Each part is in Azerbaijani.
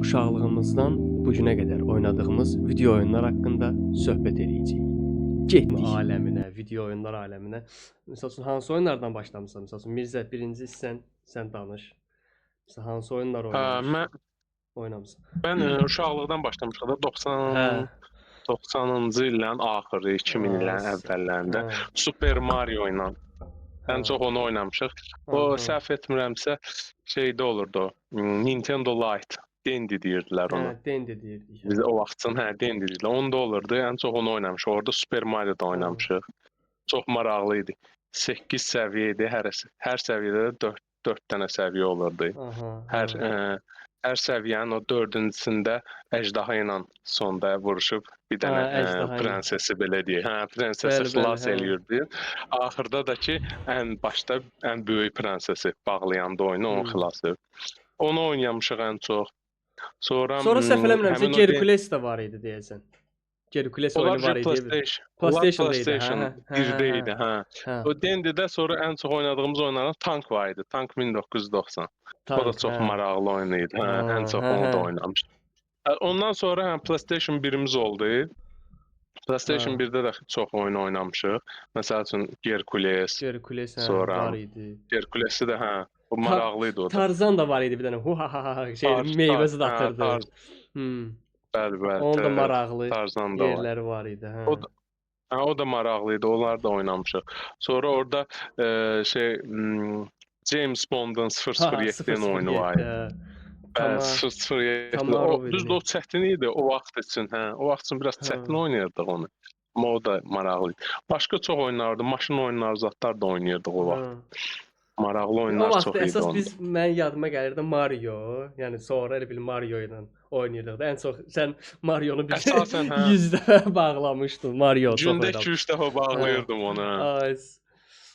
uşaqlığımızdan bu günə qədər oynadığımız video oyunlar haqqında söhbət eləyəcəyik. Getdik aləminə, video oyunlar aləminə. Məsəl üçün hansı oyunlardan başlamısan? Məsəl üçün Mirzə, birinci sən danış. Məsələn, hansı oyunlar Mən oynamısan? uşaqlıqdan başlamışam da 90 Hə. 90-cı illərin axırı, 2000 illərin əvvəllərində Super Mario ilə ən çox onu oynamışıq. O səhv etmirəmsə şeydə olurdu. Nintendo Lite, Dendy deyirdilər onu. Hə, Dendy deyirdik. Biz o vaxtın Dendy deyirdilər. Onda olurdu. Ən çox onu oynamışıq. Orada Super Mario da oynamışıq. Çox maraqlı idi. 8 səviyyə idi. Hər səviyyədə də 4 dənə səviyyə olurdu. Hər səviyyənin o dördüncüsündə əjdaha ilə sonda vuruşub bir dənə prensesi belə deyək. Prensesi xilas eləyirdi. Axırda da ki, ən başda ən böyük prensesi bağlayanda oyunu onu xilas edir. Onu oynamışıq ən çox. Sonra səhv eləmirəmsə Hercules də var idi deyəsən. Hercules oyunu var idi. PlayStation 1-də idi, hə. O Dendy'də sonra ən çox oynadığımız oyunlardan Tank var idi. Tank 1990. O da çox maraqlı oyun idi. Ən çox onu da oynamışdım. Ondan sonra PlayStation 1-imiz oldu. PlayStation 1-də də çox oyun oynamışıq. Məsəl üçün Hercules var idi. Herculesi də bu maraqlı idi o da. Tarzan da var idi bir dənə. Meyvə zıdatırdı. Bəli. Onun da maraqlı yerləri var idi. O da maraqlı idi. Onları da oynamışıq. Sonra orada James Bond'un 007-nin oyunu var idi. 007. Düzdür, o çətin idi o vaxt üçün. O vaxt üçün biraz çətin oynayırdıq onu. Amma o da maraqlı idi. Başqa çox oyunlardı. Maşın oyunları, zatlar da oynayırdıq o vaxt. Maraqlı oyunlar çox idi. Əsas mən yadıma gəlirdi Mario. Yəni sonra elə bil Mario ilə oynayırdıq da. Ən çox sən Marionu 100 dəfə bağlamışdın. Mario çox oynadım. Gündə 2-3 dəfə bağlayırdım onu.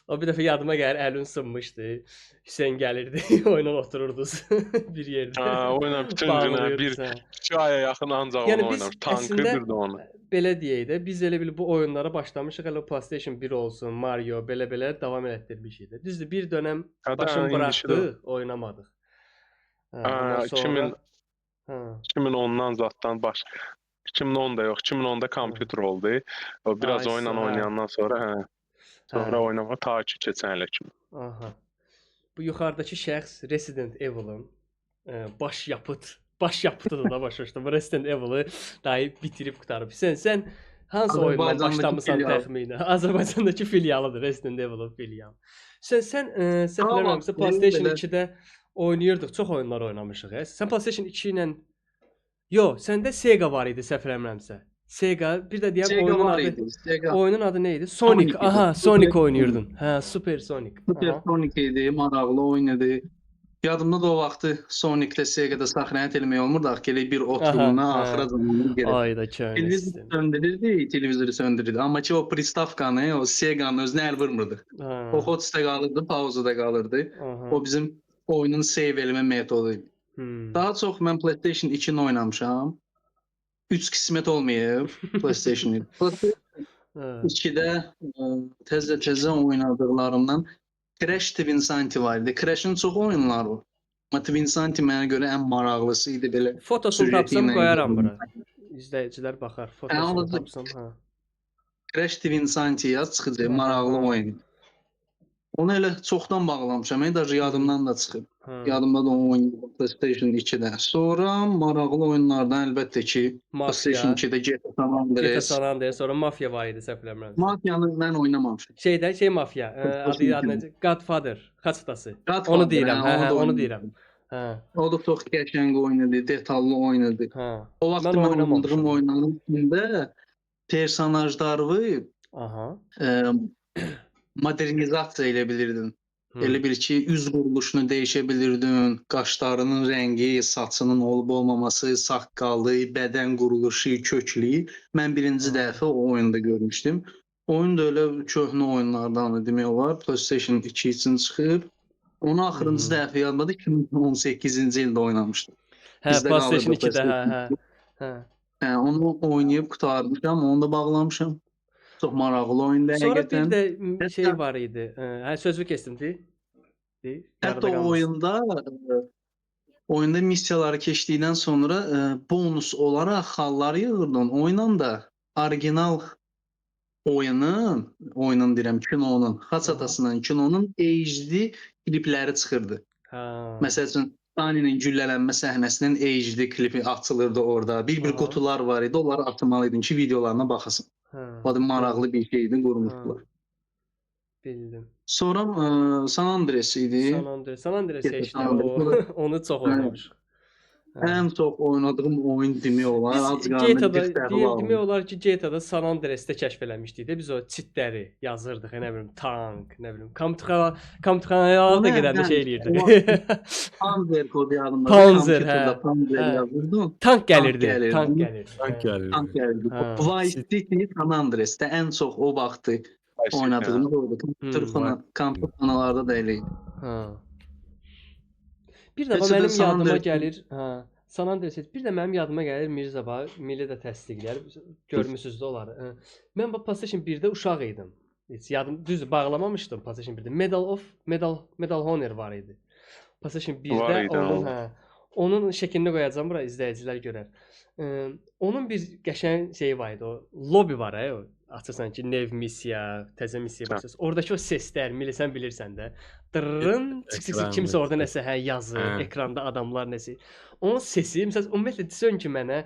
O bir dəfə yadıma gəlir, əlin sınmışdı. Hüseyn gəlirdi, oyuna otururdunuz bir yerdə. Oyuna bütün günə 2 aya yaxın ancaq onu oynamış. Tankıdırdı onu. Belə deyək də, biz elə bil bu oyunlara başlamışıq. Hələ PlayStation 1 olsun, Mario, belə davam elətdirmişik də. Düzdür, bir dönəm başını buraxdıq, oynamadıq. 2010-dan zatdan 2010-da yox, 2010-da kompüter oldu. O biraz oyunla oynayandan sonra sonra oynamağa ta ki keçən ilə kimi. Bu yuxarıdakı şəxs Resident Evil-ın baş yapıtıdır da başa. Bu Resident Evil-ı dahi bitirib qutarıb. Sən hansı oyundan başlamısan təxminən? Azərbaycandakı filialıdır Resident Evil-ın filialı. Sən bilirəmsə PlayStation 2-də oynayırdıq, çox oyunlar oynamışıq. Sən PlayStation 2 ilə səndə Sega var idi, səhv eləmirəmsə. Sega, bir də deyəm oyunun adı nə idi? Sonic. Sonic oynayırdın. Super Sonic. Super Sonic idi, maraqlı oyun idi. Yadımda da o vaxtı Sonic-də Sega-da səxnət eləmək olmurdu. Elə bir oturumuna axıra zamanı gəlirdi. Televizoru söndürürdü. Amma ki o pristavkanı, o Sega-nın özünə əl vurmurdu. O hotstə qalırdı, pauzada qalırdı. O bizim oyunun save eləmə metodu idi. Daha çox mən PlayStation 2-ni oynamışam. 3 qismət olmayıb PlayStation 2-də təzə oynadıqlarımdan Crash Twinsanity var idi. Crash-ın çox oyunları var. Amma Twinsanity mənə görə ən maraqlısı idi belə. Fotosunu tapsam qoyaram bura. İzləyicilər baxar. Fotosunu tapsam, Crash Twinsanity yaz çıxacaq, maraqlı oyun. Onu elə çoxdan bağlamışam. Mən yadımdan da çıxıb. Yadımda da onu oynadım PlayStation 2-də. Sonra maraqlı oyunlardan əlbəttə ki, PlayStation 2-də GTA San Andreas, sonra Mafia var idi, səhv eləmirəm. Mafiyanı mən oynamamışam. Mafia, adı Godfather, Xaçdası. Onu deyirəm, onu deyirəm. O da çox qəşəng oyun idi, detallı oyun idi. O vaxt mən oynadığım oyunların içində personajları modernizasiya elə bilirdin. Elə bil ki, üz quruluşunu dəyişə bilirdin, qaşlarının rəngi, saçının olub-olmaması, saqqalı, bədən quruluşu, köklü. Mən birinci dəfə o oyunda görmüşdüm. Oyun da elə köhnə oyunlardan demək olar. PlayStation 2 üçün çıxıb. Onu axırıncı dəfə yadımdadır 2018-ci ildə oynamışdım. PlayStation 2-də, onu oynayıb qutarmışam, onu da bağlamışam. Çox maraqlı oyunda həqiqətən. Sonra bir də şey var idi. Sözü kəsdim. Hətta o oyunda oyunda missiyaları keçdikdən sonra bonus olaraq xalları yığırdın. Oyunla da orijinal oyunun deyirəm, kinonun, xaçatasının kinonun HD klipləri çıxırdı. Məsəl üçün Staninin güllələnmə səhnəsinin HD klipi açılırdı orada. Bir qutular var idi, onları atmalıydın ki, videolarına baxasın. O da maraqlı bir şeydi, qurmuşdular. Bildim. Sonra San Andreas idi. San Andreas heç nə, onu çox oynamışıq. Ən çox oynadığım oyun demək olar. Biz demək olar ki, GTA-da San Andreas-da kəşf eləmişdik də. Biz o çitləri yazırdıq, nə bilim, tank, nə bilim, kampxanalara da gedəndə şey eləyirdik. Panzer kodu yadımda. Panzer, yazırdım. Tank gəlirdi. Vice City, San Andreas-da ən çox o vaxtı oynadığımız oydu. Kampxanalarda da elə idi. Bir də mənim yadıma gəlir, San Andreas, bir də mənim yadıma gəlir Mirzəba, Milli də təsdiqləyər, görmüsüz də onları. Mən PlayStation 1-də uşaq idim. Heç yadım düz bağlamamışdım PlayStation 1-də. Medal Honor var idi. PlayStation 1-də onun şəklini qoyacağam bura, izləyicilər görər. Onun bir qəşəng şeyi var idi, o lobby var o. Açırsan ki, nev missiya, təzə missiya başlayır. Oradakı o səslər, sən bilirsən də. Dırrın, çıx-çıx kimsə orada nəsə yazır, ekranda adamlar nəsə. Onun səsi, məsələn, ümumiyyətlə desən ki, mənə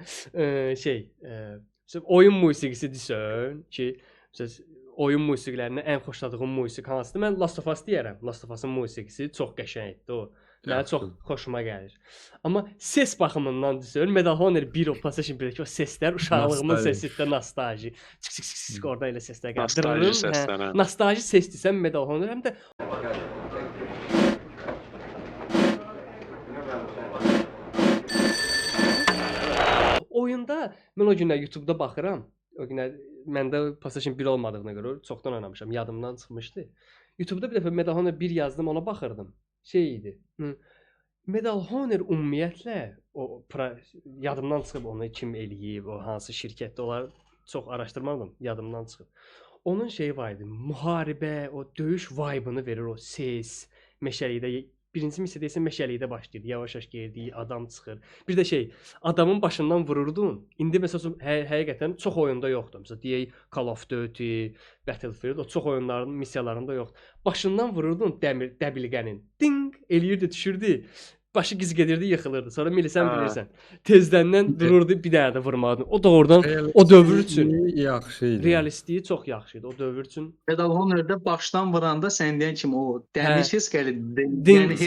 oyun musiqisi desən ki, oyun musiqilərindən ən xoşladığım musiqi hansıdır? Mən Last of Us deyərəm. Last of Us-ın musiqisi çox qəşəngdir o. Mənə çox xoşuma gəlir. Amma ses baxımından desən, Medal Honor 1 o PlayStation 1-dəki o səslər uşaqlığımın səsidir, nostalji. Çıx orada elə səslər gəlir. Nostalji səslər. Nostalji səs desən Medal Honor həm də oyunda mən o günlər YouTube-da baxıram. O günlər məndə PlayStation 1 olmadığına görə çoxdan oynamışam, yadımdan çıxmışdı. YouTube-da bir dəfə Medal Honor 1 yazdım, ona baxırdım. Şey idi. Medal Honor ümumiyyətlə o yadımdan çıxıb onu kim eləyib, o hansı şirkətdə olar çox araşdırmadım, yadımdan çıxıb. Onun şeyi var idi, müharibə, o döyüş vibe-ını verir o ses, meşəlikdə. Birinci missiyada isə meşəlikdə başlayır, yavaş-yavaş gəldiyi adam çıxır. Bir də adamın başından vururdun. İndi məsələn həqiqətən çox oyunda yoxdur. Məsələn deyək Call of Duty, Battlefield, o çox oyunların missiyalarında yoxdur. Başından vururdun dəbilqənin. Ding eləyirdi, düşürdü. Başı giz gedirdi, yıxılırdı. Sonra sən bilirsən. Tezdəndən dururdu, bir dənə də vurmadı. O doğrudan o dövr üçün yaxşı idi. Realistliyi çox yaxşı idi o dövr üçün. Medal Honor'da başdan vuranda sən deyən kimi o dəmir ses gəlir. Yəni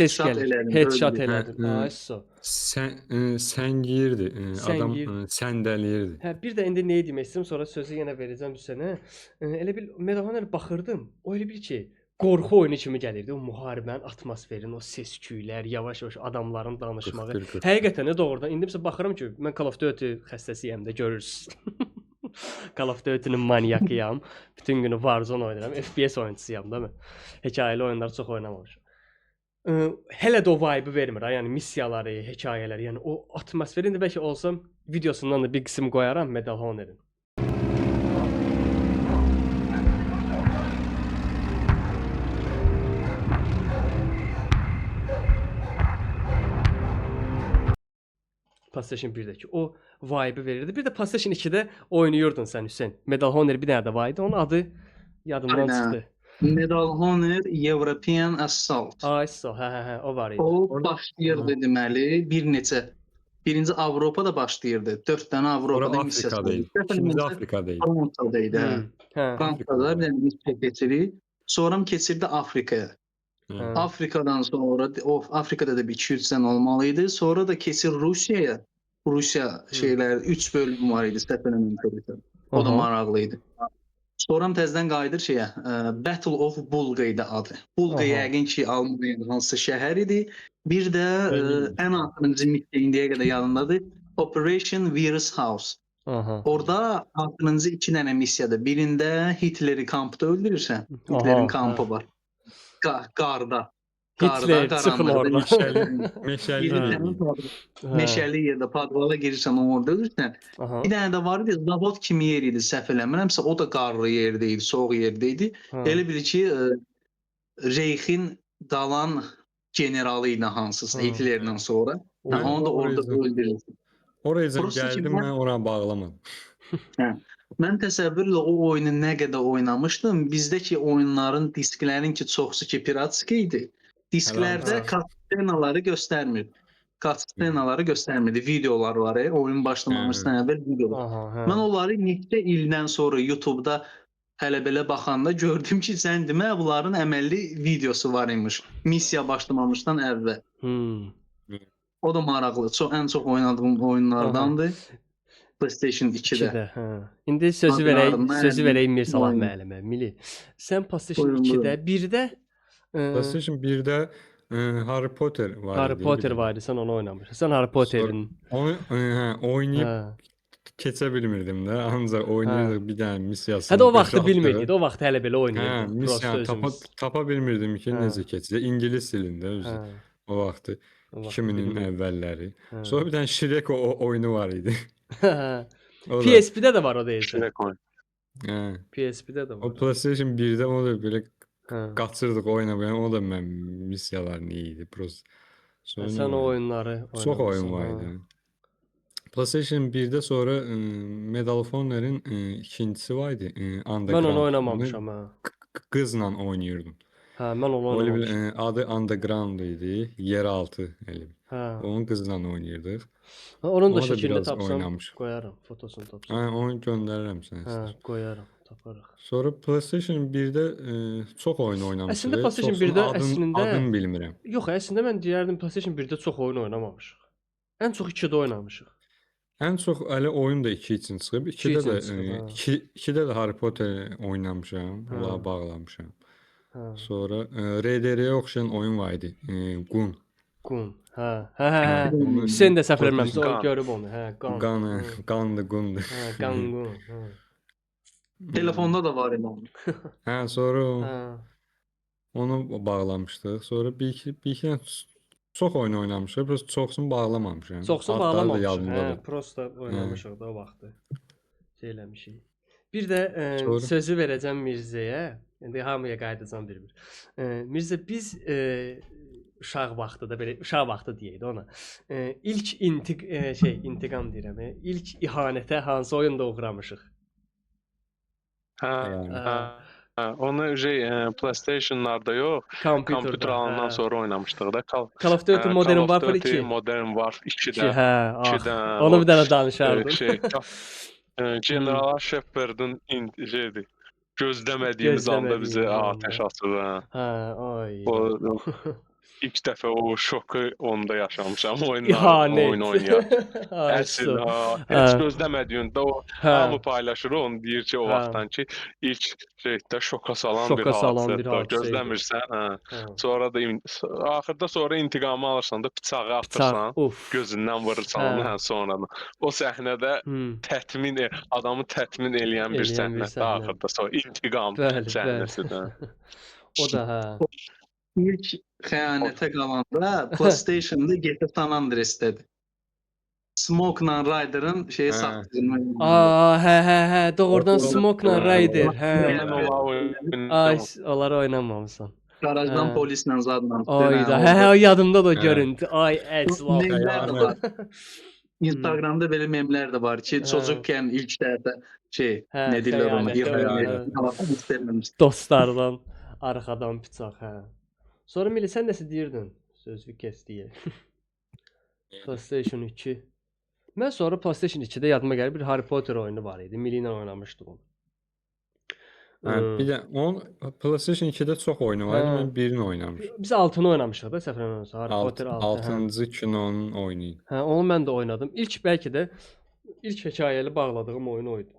headshot elədi. Ayso. Sən girdi. Adam səndəliyirdi. Hə, bir də indi nə demək istəyirəm, sonra sözü yenə verəcəm sənə. Elə bil Medal Honor baxırdım. O elə bil ki qorxu oyunu kimi gəlirdi. O müharibənin atmosferin, o səs-küylər, yavaş-yavaş adamların danışmağı. Həqiqətən də doğrudan. İndi məsələn baxıram ki, mən Call of Duty xəstəsiyəm də görürsüz. Call of Duty-nin manyakıyam. Bütün günü Warzone oynayıram. FPS oyunçusuyam da mən. Hekayəli oyunları çox oynamamışam. Hələ də o vibe vermir. Yəni missiyaları, hekayələri, yəni o atmosferi indi bəlkə olsam videosundan da bir qism qoyaram Medal Honor'ın. PlayStation 1-dəki o vibe verirdi. Bir də PlayStation 2-də oynayırdın sən Hüseyn. Medal Honor bir dənə də var idi. Onun adı yadımdan çıxdı. Medal Honor European Assault. Ayso, hə, o var idi. O başlayırdı deməli, bir neçə. Birinci Avropada başlayırdı. 4 dənə Avropada missiyası var. İkinci Afrikadaydı. Fransa'daydı. Fransa'da missiya keçirir. Sonra keçirdi Afrikaya. Afrikadan sonra Afrikada da bir 2-3 sənə olmalıydı. Sonra da keçir Rusiyaya. Rusiya şeylər 3 bölüm var idi, Stephen. O da maraqlıydı. Sonra təzədən qayıdır Battle of Bulqa idi adı. Bulqa yəqin ki Almaniyanın hansı şəhər idi. Bir də ən axırıncı missiya indiyə qədər yadındadır. Operation Virus House. Orada axırıncı 2 dənə missiyadır. Birində Hitleri kampda öldürürsən. Hitlerin kampı var. Qarda. Hitler çıxın orada. Meşəli yerdə padvala girirsən, orada ölürsən. Bir dənə də var idi, zavod kimi yer idi, səhv eləmirəmsə, o da qarlı yerdə idi, soğuk yerdə idi. Elə bil ki, Reyxin dalan generalı idi hansısa Hitlerdən sonra. Ha, onu da orada öldürürsün. Oraya Prosta gəldim, ki, mən ora bağlamadım. Hə. Mən təsəvvürlə o oyunu nə qədər oynamışdım. Bizdəki oyunların disklərinki çoxsu ki piratski idi. Disklərdə Hələ cutscenaları göstərmir. Cutscenaları göstərmirdi. Videolar var, oyun başlamamışdan əvvəl videolar. Aha, hə. Mən onları neçə ildən sonra YouTube-da hələ belə baxanda gördüm ki, sən demə bunların əməlli videosu var imiş. Missiya başlamamışdan əvvəl. O da maraqlı. Ən çox oynadığım oyunlardandır. PlayStation 2-də. Hə. İndi sözü verək Mirsalah müəllimə. Mili, sən PlayStation 2-də, 1-də PlayStation 1-də Harry Potter var idi. Harry Potter var idi, sən onu oynamışdın. Sən Harry Potterin onu oynayıb keçə bilmirdim də. Ancaq oynayırdıq bir dənə missiyasını. Hə də o vaxtı bilmirdik. O vaxt hələ belə oynayırdıq. Hə, missiyanı tapa bilmirdim ki, necə keçəcək. İngilis dilində özü. O vaxtı 2000-in əvvəlləri. Sonra bir dənə Shrek oyunu var idi. PSP-də də var o deyirsən. Shrek oyunu. Hə. PSP-də də var. O PlayStation 1-də o da belə qaçırdıq oynamaya. O da mən missiyalarını idi. Sən o oyunları oynamışsın. Çox oyun var idi. PlayStation 1-də sonra Medal of Honor'ın ikincisi var idi. Mən onu oynamamışam ha. Qızla oynayırdım. Hə, mən onu oynamamışam. Adı Underground idi. Yeraltı elə. Hə. Onun qızla oynayırdıq. Onun da şəklini tapsam qoyaram, fotosunu tapsam. Hə, onu göndərirəm sənə. Hə, qoyaram, taparıq. Sonra PlayStation 1-də çox oyun oynamışıq. Əslində PlayStation 1-də adını bilmirəm. Yox, əslində mən deyərdim PlayStation 1-də çox oyun oynamamışıq. Ən çox 2-də oynamışıq. Ən çox elə oyun da 2 üçün çıxıb. 2-də də Harry Potter oynamışam, bunları bağlamışam. Sonra RDR-yə oxşayan oyun var idi. Gun. Hə. Sən də səhv eləmirəmsə o görüb onu. Hə, Qandı, Gundu. Hə, Gun. Telefonda da var idi onun. Hə, sonra onu bağlamışdıq. Sonra bir iki çox oyun oynamışıq. Biraz çoxsunu bağlamamışam. Çoxsunu bağlamamışıq. Hə, prosta oynamışıq da o vaxtı. Şey eləmişik. Bir də sözü verəcəm Mirzəyə. İndi hamıya qayıdacam bir-bir. Mirzə, biz uşaq vaxtıda belə uşaq vaxtı deyək də ona. İlk intiqam deyirəm. İlk ihanətə hansı oyunda uğramışıq? Onu PlayStation'larda yox, kompüter alandan sonra oynamışdıq da. Call of Duty Modern Warfare 2. Modern Warfare 2-də. Onu bir dənə danışardım. General Shepard'ın gözləmədiyimiz anda bizi ateş açdı. Hə, ay. İlk dəfə o şoku onda yaşamışam oyun oynayar. Əsl, heç gözləmədiyində o hamı paylaşır, onu deyir ki, o vaxtdan ki, ilk şeydə şoka salan bir hadisə. Gözləmirsən, sonra da axırda sonra intiqamı alırsan da bıçağı atırsan, gözündən vurursan, sonra o səhnədə adamı tətmin eləyən bir səhnədir axırda, sonra intiqam səhnəsidir. O da hə. İlk xəyanətə qalanda PlayStation-da GTA San Andreas-dədir. Smoke-la Ryder'ın şeyi satdığını. Hə, doğrudan Smoke-la Ryder. Ay, onları oynamamısan. Garajdan polislə zadla. Ayda, hə, yadımda da görüntü. Ay, əclaf. Instagramda belə memlər də var ki, çocukken ilk dəfə nə deyirlər ona, dostlardan arxadan bıçaq, hə. Sonra Mili, sən nəsə deyirdin? Sözü kes deyə. PlayStation 2. Mən sonra PlayStation 2-də yadıma gəlir bir Harry Potter oyunu var idi. Mili ilə oynamışdıq onu. Bir də PlayStation 2-də çox oyunu var idi. Mən birini oynamışdım. Biz 6-nı oynamışdıq da səhv eləmirəmsə. Harry Potter 6. 6-cı kinonun oyunu idi. Hə, onu mən də oynadım. Bəlkə də ilk hekayəli bağladığım oyun o idi.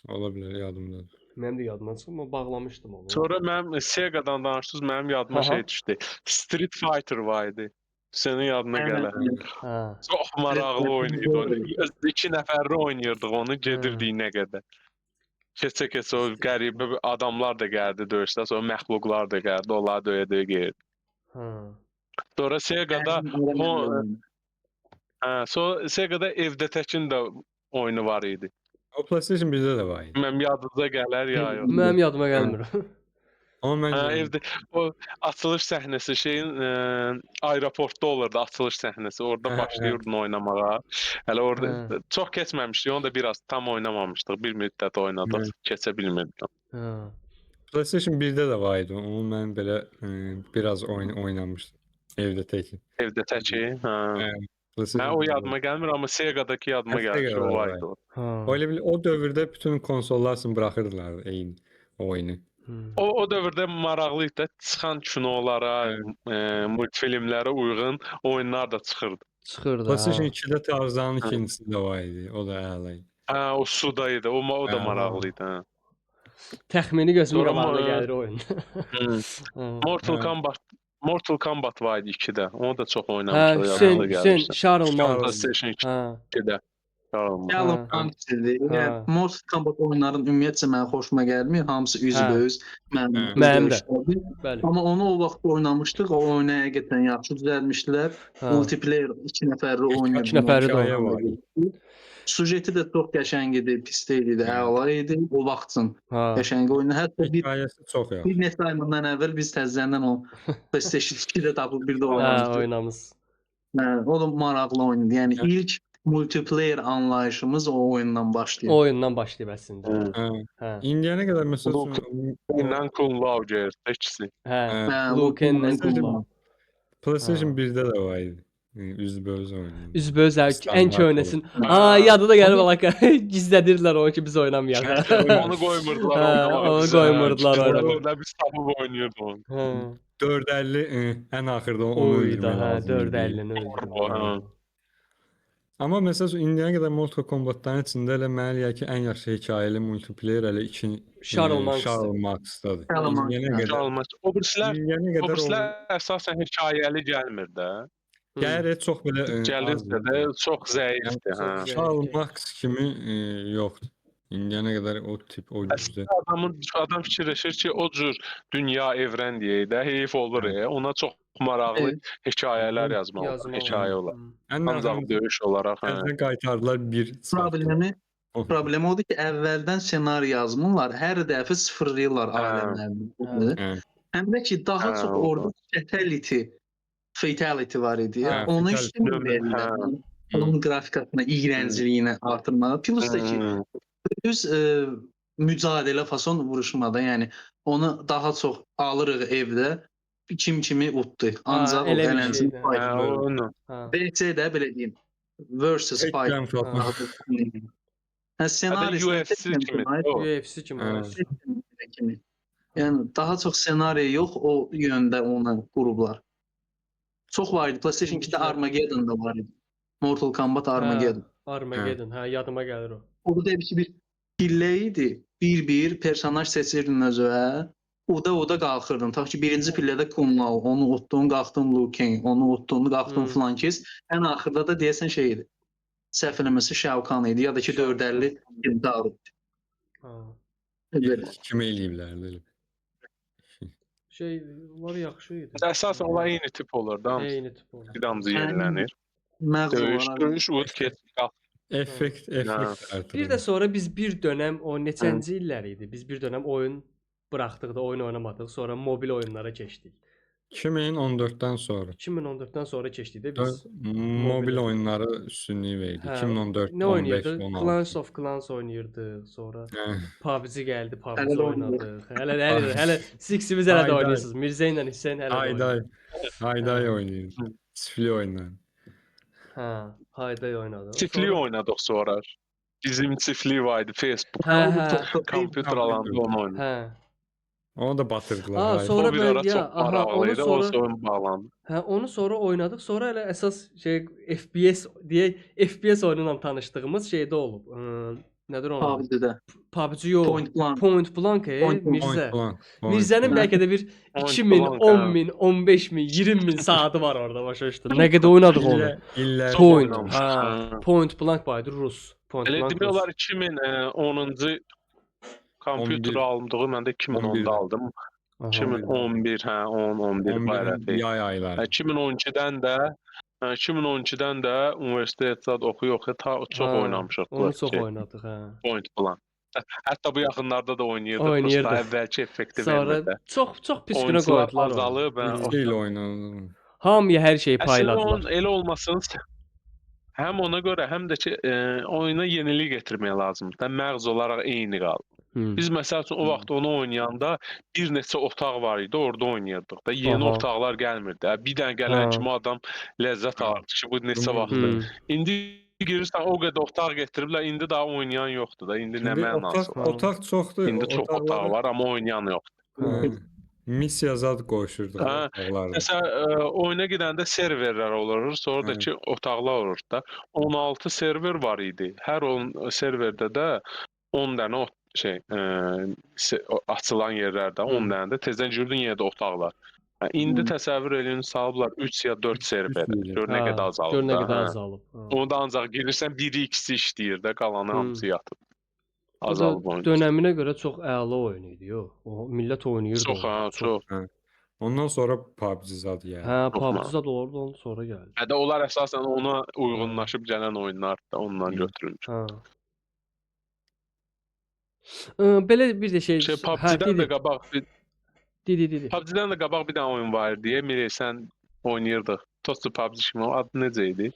Ola bilər, yadımdadır. Mənim də yadımdan çıxıb, amma bağlamışdım onu. Sonra mənim Sega-dan danışdınız, mənim yadıma düşdü. Street Fighter var idi. Sənin yadına gələr. Çox maraqlı oyun idi. 2 nəfərli oynayırdıq onu, gedirdik nə qədər. Keçə-keçə o qəribə adamlar da gəldi döyüşdə, sonra məxluqlar da gəldi, onları döyə-döyə gəldi. Sonra Sega-da evdə təkin də oyunu var idi. O PlayStation 1-də də var idi. Mənim yadınıza gələr ya yox. Mənim yadıma gəlmir. Amma Hə, mən evdə o açılış səhnəsi şeyin aeroportda olurdu açılış səhnəsi. Orada Hə, başlayırdın oynamağa. Hələ orada Hə. çox keçməmişdi. Onu da biraz tam oynamamışdıq. Bir müddət oynadıq. Hə. Keçə bilmirdim. Hə. PlayStation 1-də də var idi. Onu mən belə biraz oynamışdım. Evdə tək. Evdə təki. Hə. Hə. Hə, PlayStation o 1-də. yadıma gəlmir, amma Sega-dakı yadıma gəlir ki, o var idi. Ha. Elə bil o dövrdə bütün konsollar üçün buraxırdılar eyni oyunu. O dövrdə maraqlı idi də çıxan kinolara, multfilmlərə uyğun oyunlar da çıxırdı. Çıxırdı. PlayStation Ha. 2-də Tarzanın ikincisi də var idi. O da əla idi. Hə, o suda idi. O da Hə. maraqlı idi. Hə. Təxmini gözümün Sonra qabağına mı- gəlir oyun. Mortal Kombat var idi 2-də. Onu da çox Hə, oynamışıq. Hüseyn Yadımda gəlmişdi. Charles Mons. PlayStation Hə. 2-də. Charles. Gəlib Hə. hamısıdır. Hə. Yəni Mortal Kombat oyunların ümumiyyətcə mənə xoşuma gəlmir. Hamısı üzbəüz. Mənim də. Bəli. Amma onu o vaxt oynamışdıq. O oyunu həqiqətən yaxşı düzəltmişdilər. Hə. Multiplayer 2 nəfərli oynaya İki nəfərli də hekayə var. Sujeti də çox qəşəng idi, pis deyil idi, əla idi. O vaxt üçün Ha. qəşəng oyun. Hətta Hekayəsi çox yaxşı. bir neçə ay bundan əvvəl biz təzədən o PlayStation 2-də tapıb bir də Hə, oynamışdıq. oynamız. Hə, o da maraqlı oyundu. Yəni ilk multiplayer anlayışımız o oyundan başlayır. O oyundan başlayıb əslində. Hə. Hə. İndiyənə qədər məsəl üçün Inan Kung Lao gəlir, ikisi. Hə. Hə, Luken-lə Luken-lə PlayStation 1-də də var idi. Üzbəüz oyunu. Üzbəüz ən Standart köhnəsin. olur. Aa, yadı da gəlib alaka. Gizlədirdilər onu ki biz oynamayaq. Onu qoymurdular Hə, oynamağa. onu qoymurdular oynamağa. Orada biz tapıb oynayırdıq onu. Hə. 450 ən axırda onu Oydu öldürmək hə, lazım idi. 450-ni Hə. öldürdü. Amma məsəl üçün indiyənə qədər Mortal Kombat-ların içində elə mənə gəlir ki, ən yaxşı hekayəli multiplayer elə 2 Charles Max-dadır. Charles Max, İndiyənə qədər Çalmaz. O birislər o əsasən hekayəli gəlmir də. gəlir çox belə Gəlirsə də çox zəifdir. Hə. Çox Charles Max kimi yoxdur. İndiyənə qədər o tip oyun düzdür. Adam fikirləşir ki, o cür dünya evren deyək də, heyf olur. Ona çox maraqlı hekayələr yazmaq olar, hekayə olar. Ancaq döyüş olaraq. Əvvəldən qaytardılar bir Problemi odur ki, əvvəldən ssenari yazmırlar, hər dəfə sıfırlayırlar aləmlərini. Həm də ki, daha çox orada fatality var idi. Onu işləmirlər. Onun qrafikasına, iyrəncliyinə artırmağa. Plus da ki, düz mücadilə fason vuruşmada, yəni onu daha çox alırıq evdə, kim kimi utdu. Ancaq o ələncin fight. BC-də belə deyim, versus fight. Ssenarisi UFC kimi. Yəni daha çox ssenari yox, o yöndə onu qurublar. Çox var idi. PlayStation 2-də Armageddon da var idi. Mortal Kombat Armageddon. Armageddon, hə, yadıma gəlir o. Orada bir pillə idi. Bir personaj seçirdin özünə. Oda qalxırdın. Tabii ki, birinci pillədə Kung Lao, onu utdun, qalxdın Liu Kang, onu utdun, qalxdın Flankes. Ən axırda da deyəsən şey idi. Səhv eləməsi Shao Kahn idi ya da ki 450 Gintaro. Kimi eləyiblər elə. Onlar yaxşı idi. Əsasən onlar eyni tip olur da. Eyni tip olur. Damcı yenilənir. Döyüş, ud, keç, qalx. Effekt artırır. Bir də sonra biz bir dönəm o neçənci illər idi. Biz bir dönəm oyun buraxdıq da oyun oynamadıq. Sonra mobil oyunlara keçdik. 2014-dən sonra. 2014-dən sonra keçdik də biz. Mobil oyunları üstünlüyü verdi. 2014, nə 15, oynayırdıq? 16. Clash of Clans oynayırdıq. Sonra PUBG gəldi, PUBG oynadıq. Hələ Six-imiz hələ də oynayırsınız. Mirzə ilə Hüseyn hələ də oynayır. Hayday oynayır. Çiftli oyunlar. Hə, Hayday oynadıq. Çiftli oynadıq sonra. Bizim çiftli var idi Facebook. Kompüter alanda onu oynadı. Hə. Onu da batırdılar. Sonra bir ara çox maraqlıydı, o sonra bağlandı. Hə, onu sonra oynadıq. Sonra elə əsas FPS deyək, FPS oyunuyla tanışdığımız şeydə olub. Nədir onun? PUBG-də. PUBG yox. Point Blank, Mirzə. Mirzənin bəlkə də bir 2000, 10000, 15000, 20000 saatı var orada başa düşdün. Nə qədər oynadıq onu? Point Blank baydı Rus. Elə demək olar 2010-cu kompüter aldığım məndə 2010-da aldım. 2011, hə, 10-11 barədə. Yay ayları. 2012-dən də universitetdə oxuya-oxuya çox oynamışıq. Onu çox oynadıq, hə. Point Blank. Hətta bu yaxınlarda da oynayırdıq. Oynayırdıq. Prosta əvvəlki effekti Sonra vermədi. çox pis günə Oyuncular qoydular onu. azalıb. İlk il oynandı. Hamıya hər şeyi Əslində payladılar. onun elə olmasını həm ona görə, həm də ki, oyuna yenilik gətirmək lazımdır. Da məğz olaraq eyni qalır. Biz məsəl üçün o vaxt onu oynayanda bir neçə otaq var idi, orada oynayırdıq da. Yeni otaqlar gəlmirdi. Bir dənə gələn kimi adam ləzzət alırdı ki, bu neçə vaxtdır. İndi girirsən o qədər otaq gətiriblər, indi daha oynayan yoxdur da. İndi nə mənası var? Otaq çoxdur. İndi çox otaq var, amma oynayan yoxdur. Missiya zad qoşurduq otaqlarda. Məsələn, oyuna gedəndə serverlər olur, sonra da ki, otaqlar olur da. 16 server var idi. Hər serverdə də 10 dənə açılan yerlərdə 10 dənə də tezdən girdin yenə də otaqlar. İndi təsəvvür edin, salıblar 3 ya 4 server. Gör nə qədər azalıb. Gör nə qədər azalıb. Onu da ancaq girirsən 1-2-si işləyir də, qalanı hamısı yatıb. Azalıb oyun. Dönəminə görə çox əla oyun idi, yox. O millət oynayırdı. Çox. Ondan sonra PUBG zad gəldi. Hə, PUBG zad olurdu, ondan sonra gəldi. Hətta onlar əsasən ona uyğunlaşıb gələn oyunlar da ondan götürülmüş. Belə bir də şey... PUBG-dən də qabaq... PUBG-dən də qabaq bir dənə oyun var idi. Emre, sən oynayırdıq. Tostu PUBG kimi, adı necə idi?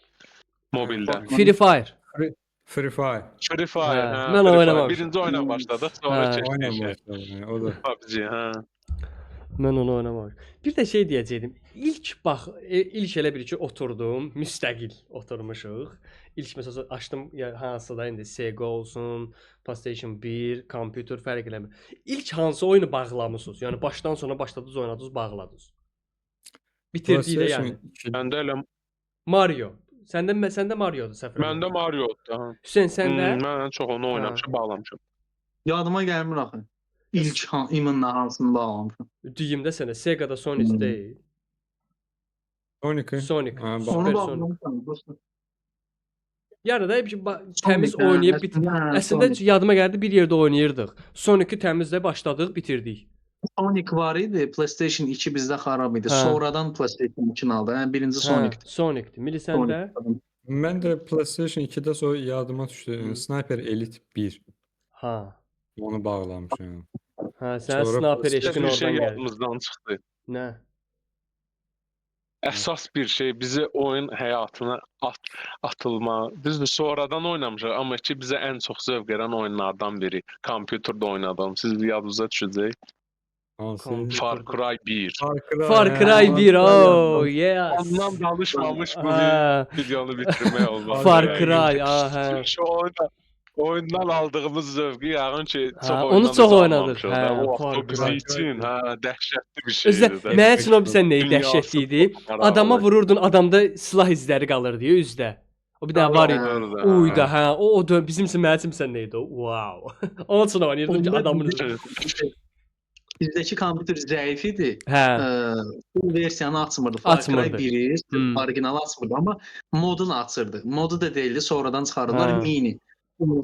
Mobildən. Free Fire. Free Fire. Free Fire. Mən oynamamışam. Birinci oyuna başladıq, sonra keçdik. O da PUBG, hə. Mən onu oynamamışam. Bir də şey deyəcəydim. İlk elə bir ki oturdum, müstəqil oturmuşuq. İlk məsələn açdım hansıda indi Sega olsun, PlayStation 1, kompüter fərq eləmir. İlk hansı oyunu bağlamısınız? Yəni başdan sona başladınız, oynadınız, bağladınız. Bitirdiyi də yəni. Məndə elə Mario. Səndə Mario'dur səfər. Məndə Mario'dur. Hüseyn səndə? Mən çox onu oynamışam, bağlamışam. Yadıma gəlmir axı. İlk iminlə hansını bağlamışam. Düyümdə sənə Sega'da Sonic deyil. Sonic. Onu bağlamışam. Yəni da təmiz oynayıb əslində yadıma gəldi bir yerdə oynayırdıq. Sonic-i təmizlə başladıq, bitirdik. Sonic var idi, PlayStation 2 bizdə xarab idi. Sonradan PlayStation 2-ni aldı. Birinci Sonic'dir. Sonic'dir. Mili səndə? Mən də PlayStation 2-də sonra yadıma düşdü. Sniper Elite 1. Onu bağlamışam. Sən Sniper eşqin oradan gəldi. Yadımızdan çıxdı. Nə? Əsas bir şey bizi oyun həyatına atılma. Düzdür, sonradan oynamışıq, amma ki bizə ən çox zövq verən oyunlardan biri. Kompüterdə oynadım. Siz yadınıza düşəcək. Far Cry 1. Far Cry 1. Oh, yes. Ondan danışmamış bu videonu bitirmək olmaz. Far Cry, hə. Şu oyundan aldığımız zövqü yəqin ki onu çox oynadıq. O bizim üçün dəhşətli bir şeydir. Mənə üçün o bilsən nəyi dəhşətli idi? Adama vururdun, adamda silah izləri qalırdı üzdə. O bir dənə var idi. Uyda, hə. O bizim üçün mənə üçün bilsən nə idi o? Wow. Onun üçün oynayırdım ki adamın bizdəki kompüter zəif idi. Bu versiyanı açmırdı. Far Cry 1'i orijinalı açmırdı, amma modunu açırdı. Modu da deyildi, sonradan çıxardılar mini.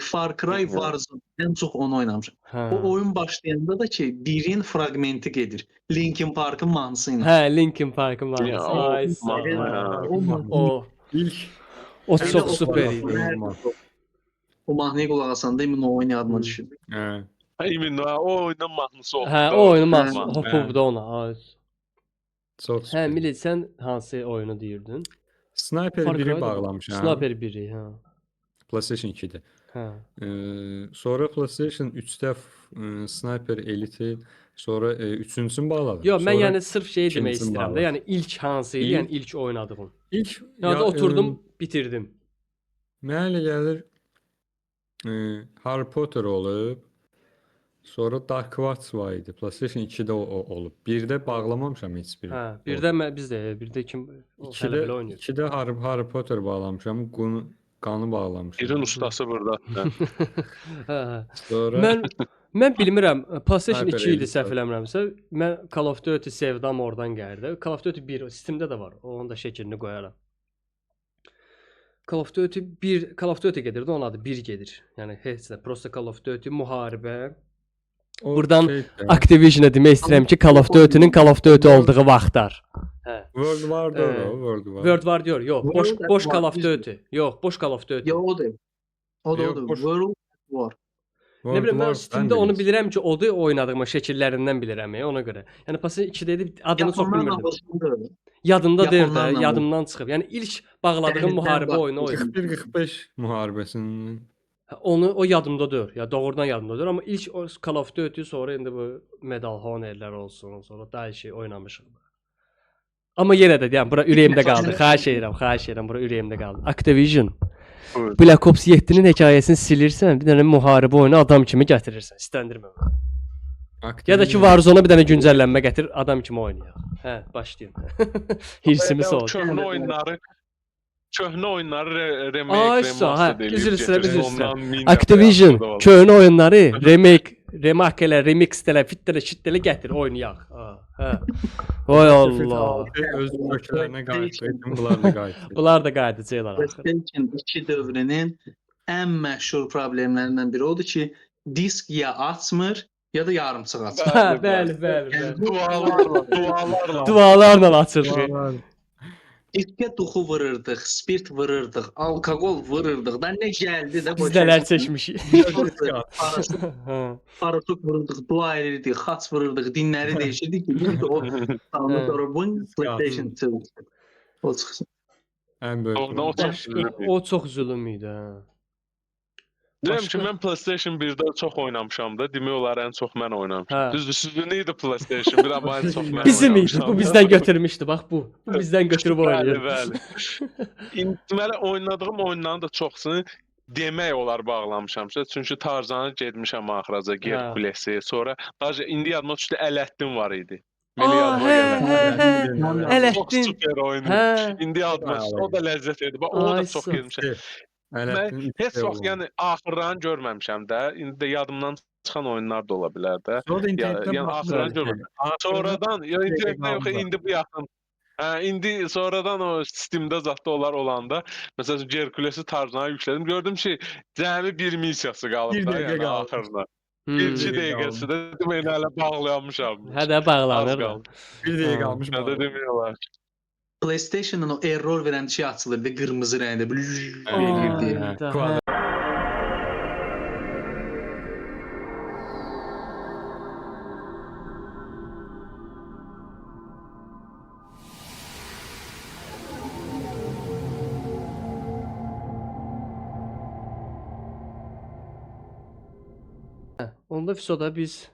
Far Cry Warzone ən çox onu oynamışam. O oyun başlayanda da ki 1'in fragmenti gedir. Linkin Park'ın mahnısı ilə. Hə, Linkin Park'ın mahnısı. O çox super idi. O mahnıya qulaq asanda emin o oyun yadıma düşürdü. Emin o oyunun mahnısı oldu. Hə, o oyunun mahnısı hopubdu ona. Çox super. Hə, Milli sən hansı oyunu deyirdin? Sniper 1'i bağlamışam. Sniper 1'i, hə. PlayStation 2'də. Sonra PlayStation 3'də Sniper Elite, sonra 3-cüsünü bağladım. Yox, mən yəni sırf şey demək istəyirəm də, yəni ilk hansı idi, yəni ilk oynadığım. Ya da oturdum, bitirdim. Mənə elə gəlir Harry Potter olub, sonra Dark Watch var idi. PlayStation 2'də olub. 1'də bağlamamışam heç biri. Hə, 1'də biz də, 1'də kim belə oynayır. 2'də Harry Potter bağlamışam. Qanı bağlamışam. Birin ustası burada. Sonra mən bilmirəm, PlayStation 2 idi səhv eləmirəmsə, mən Call of Duty sevdam oradan gəldi. Call of Duty 1 Steam-də də var. Onun da şəklini qoyaram. Call of Duty gedirdi, onun adı 1 gedir. Yəni heç nə, prosta Call of Duty müharibə. Buradan Activision-a demək istəyirəm ki, Call of Duty-nin Call of Duty olduğu vaxtlar. World War World War diyor. Yox, boş Call of Duty. Yox, boş Call of Duty. Yox, o da. World War. Nə bilim mən Steam-də onu bilirəm ki, odur oynadığım şəkillərindən bilirəm ona görə. Yəni PlayStation 2-də idi adını çox bilmirdim. Yadımda deyil də, yadımdan çıxıb. Yəni ilk bağladığım müharibə oyunu o idi. 41-45 müharibəsinin onu o yadımda deyil. Ya doğrudan yadımda deyil, amma ilk Call of Duty sonra indi bu Medal of Honor-lər olsun, sonra daha şey oynamışıq. Amma yenə də deyəm, bura ürəyimdə qaldı. Xahiş edirəm, bura ürəyimdə qaldı. Activision. Black Ops 7-nin hekayəsini silirsən, bir dənə müharibə oyunu adam kimi gətirirsən, istəndirmə. Ya da ki Warzone-a bir dənə güncəllənmə gətir, adam kimi oynayaq. Hə, başlayın. Hirsimiz oldu. Köhnə oyunları remake üzr Activision köhnə oyunları remake elə, remix elə, fit elə, shit elə gətir, oynayaq. Hə. Oy Allah. Öz köklərinə qayıtdı, bunlar da qayıtdı. Bunlar da qayıdacaqlar. PlayStation 2 dövrünün ən məşhur problemlərindən biri odur ki, disk ya açmır, ya da yarımçıq açır. Bəli. Dualarla açırdı. Diskə duxu vururdıq, spirt vururdıq, alkoqol vururdıq. Da nə gəldi də biz nələr çəkmişik. Paraşüt vururdıq, dua edirdik, xaç vururdıq, dinləri dəyişirdik ki, o sonra bu PlayStation 2 o çıxsın. Ən böyük. O çox zülm idi, hə. Deyirəm ki, mən PlayStation 1-də çox oynamışam da, demək olar ən çox mən oynamışam. Düzdür, sizdə nə idi PlayStation 1, amma ən çox mən oynamışam. Bizim idi, bu bizdən götürmüşdü, bax bu. Bu bizdən götürüb oynayır. Bəli. Deməli, oynadığım oyunların da çoxsunu demək olar bağlamışam. Çünki Tarzanı getmişəm axıraca, Herkulesi, sonra indi yadıma düşdü Ələddin var idi. Ələddin. Çox super oyun. İndi yadıma düşdü, o da ləzzət idi. O da çox getmişəm. Mən heç vaxt yəni axırlarını görməmişəm də. İndi də yadımdan çıxan oyunlar da ola bilər də. Yəni axırlarını görməmişəm. Sonradan internetdə yox, indi bu yaxın. Hə, indi sonradan o Steam-də zətdə olanda, məsələn, Herkulesi Tarzana yüklədim. Gördüm ki, cəmi bir missiyası qalıb da, yəni axırına. 2 dəqiqəsi də demək hələ bağlayamışam. Hə də bağlanır. 1 dəqiqə qalmış. Hə də demək olar. PlayStation-ın o error verən şey açılırdı, qırmızı rəngdə. Onda Fisoda biz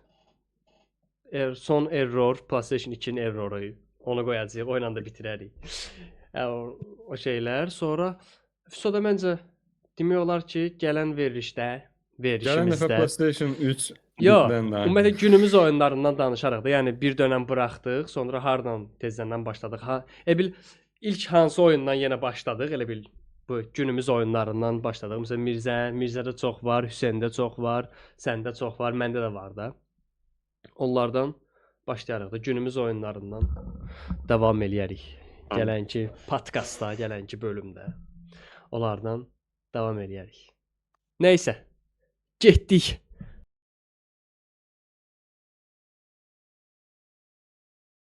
son error, PlayStation 2-nin erroru onu qoyacağıq, o ilə də bitirərik. O şeylər. Sonra Fisoda məncə demək olar ki, gələn verilişimizdə gələn dəfə PlayStation 3 ümumiyyətlə günümüz oyunlarından danışarıq da. Yəni bir dönəm buraxdıq, sonra hardan tezdəndən başladıq. Bil ilk hansı oyundan yenə başladıq, elə bil bu günümüz oyunlarından başladıq. Məsələn Mirzədə çox var, Hüseyndə çox var, səndə çox var, məndə də var da. Onlardan başlayarıq da günümüz oyunlarından davam eləyərik. Gələnki podkastda, gələnki bölümdə onlardan davam eləyərik. Nəysə, getdik